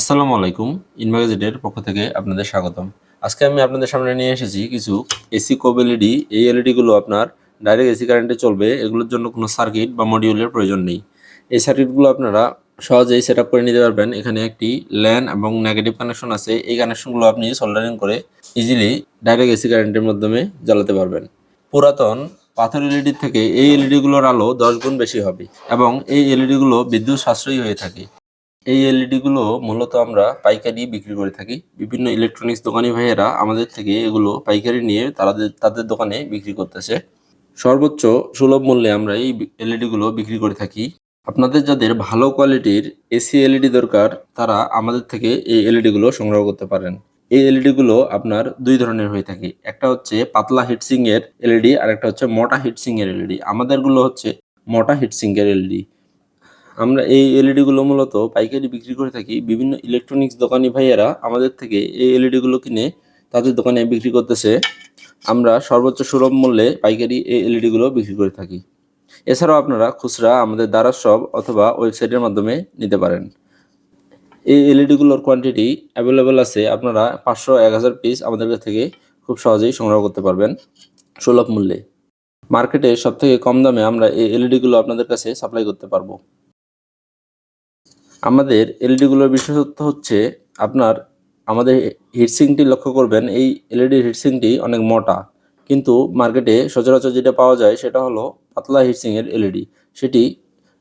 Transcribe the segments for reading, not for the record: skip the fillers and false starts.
আসসালামু আলাইকুম। ইনভার্সিটির পক্ষ থেকে আপনাদের স্বাগতম। আজকে আমি আপনাদের সামনে নিয়ে এসেছি কিছু এসি কোব এলইডি। এই এলইডি গুলো আপনার ডাইরেক্ট এসি কারেন্টে চলবে। এগুলোর জন্য কোনো সার্কিট বা মডিউলের প্রয়োজন নেই। এই সার্কিটগুলো আপনারা সহজেই সেট আপ করে নিতে পারবেন। এখানে একটি ল্যান এবং নেগেটিভ কানেকশন আছে। এই কানেকশনগুলো আপনি সোল্ডারিং করে ইজিলি ডাইরেক্ট এসি কারেন্টের মাধ্যমে জ্বালাতে পারবেন। পুরাতন পাথর এলইডি থেকে এই এলইডি গুলোর আলো 10 গুণ বেশি হবে এবং এই এলইডি গুলো বিদ্যুৎ সাশ্রয়ী হয়ে থাকে। এই এলইডি গুলো মূলত আমরা পাইকারি বিক্রি করে থাকি। বিভিন্ন ইলেকট্রনিক্স দোকানি ভাইয়েরা আমাদের থেকে এগুলো পাইকারি নিয়ে তাদের দোকানে বিক্রি করতেছে। সর্বোচ্চ সুলভ মূল্যে আমরা এই এলইডি গুলো বিক্রি করে থাকি। আপনাদের যাদের ভালো কোয়ালিটির এসি এলইডি দরকার, তারা আমাদের থেকে এই এলইডি গুলো সংগ্রহ করতে পারেন। এই এলইডি গুলো আপনার দুই ধরনের হয়ে থাকে। একটা হচ্ছে পাতলা হিটসিং এর এলইডি আর একটা হচ্ছে মোটা হিটসিং এর এলইডি। আমাদেরগুলো হচ্ছে মোটা হিটসিং এর এলইডি। আমরা এই এলইডি গুলো মূলত পাইকারি বিক্রি করে থাকি। বিভিন্ন ইলেকট্রনিক্স দোকানি ভাইয়েরা আমাদের থেকে এই এলইডি গুলো কিনে তাদের দোকানে বিক্রি করতেছে। আমরা সর্বোচ্চ সুলভ মূল্যে পাইকারি এই এলইডি গুলো বিক্রি করে থাকি। এছাড়াও আপনারা খুচরা আমাদের দারাজ শপ অথবা ওয়েবসাইটের মাধ্যমে নিতে পারেন। এই এলইডি গুলোর কোয়ান্টিটি অ্যাভেলেবেল আছে। আপনারা 500-1000 পিস আমাদের কাছ থেকে খুব সহজেই সংগ্রহ করতে পারবেন সুলভ মূল্যে। মার্কেটে সবথেকে কম দামে আমরা এই এলইডি গুলো আপনাদের কাছে সাপ্লাই করতে পারবো। আমাদের এলইডিগুলোর বিশেষত্ব হচ্ছে আপনার আমাদের হিটসিংটি লক্ষ্য করবেন। এই এলইডি হিটসিংটি অনেক মোটা, কিন্তু মার্কেটে সচরাচর যেটা পাওয়া যায় সেটা হলো পাতলা হিটসিংয়ের এলইডি। সেটি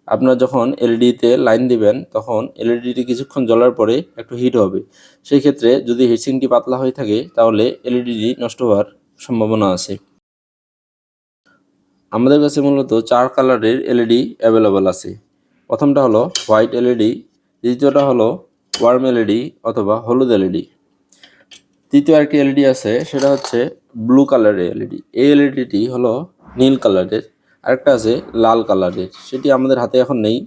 আপনার যখন এলইডিতে লাইন দিবেন তখন এলইডিটি কিছুক্ষণ জ্বলার পরে একটু হিট হবে। সেই ক্ষেত্রে যদি হিটসিংটি পাতলা হয়ে থাকে তাহলে এলইডিটি নষ্ট হওয়ার সম্ভাবনা আছে। আমাদের কাছে মূলত 4 কালারের এলইডি অ্যাভেলেবল আছে। প্রথমটা হলো হোয়াইট এলইডি, দ্বিতীয়টা হলো ওয়ার্ম এলইডি অথবা হলুদ এলইডি। তৃতীয় একটি এলইডি আছে, সেটা হচ্ছে ব্লু কালারের এলইডি। এই এলইডিটি হলো নীল কালারের। আরেকটা আছে লাল কালারের, সেটি আমাদের হাতে এখন নেই,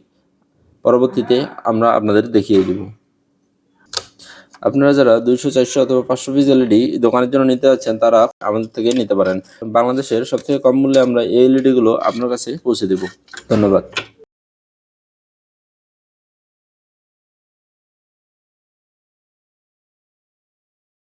পরবর্তীতে আমরা আপনাদের দেখিয়ে দেব। আপনারা যারা 200, 400 অথবা 500 পিস এলইডি দোকানের জন্য নিতে যাচ্ছেন, তারা আমাদের থেকে নিতে পারেন। বাংলাদেশের সবথেকে কম মূল্যে আমরা এই এলইডি গুলো আপনার কাছে পৌঁছে দেব। ধন্যবাদ।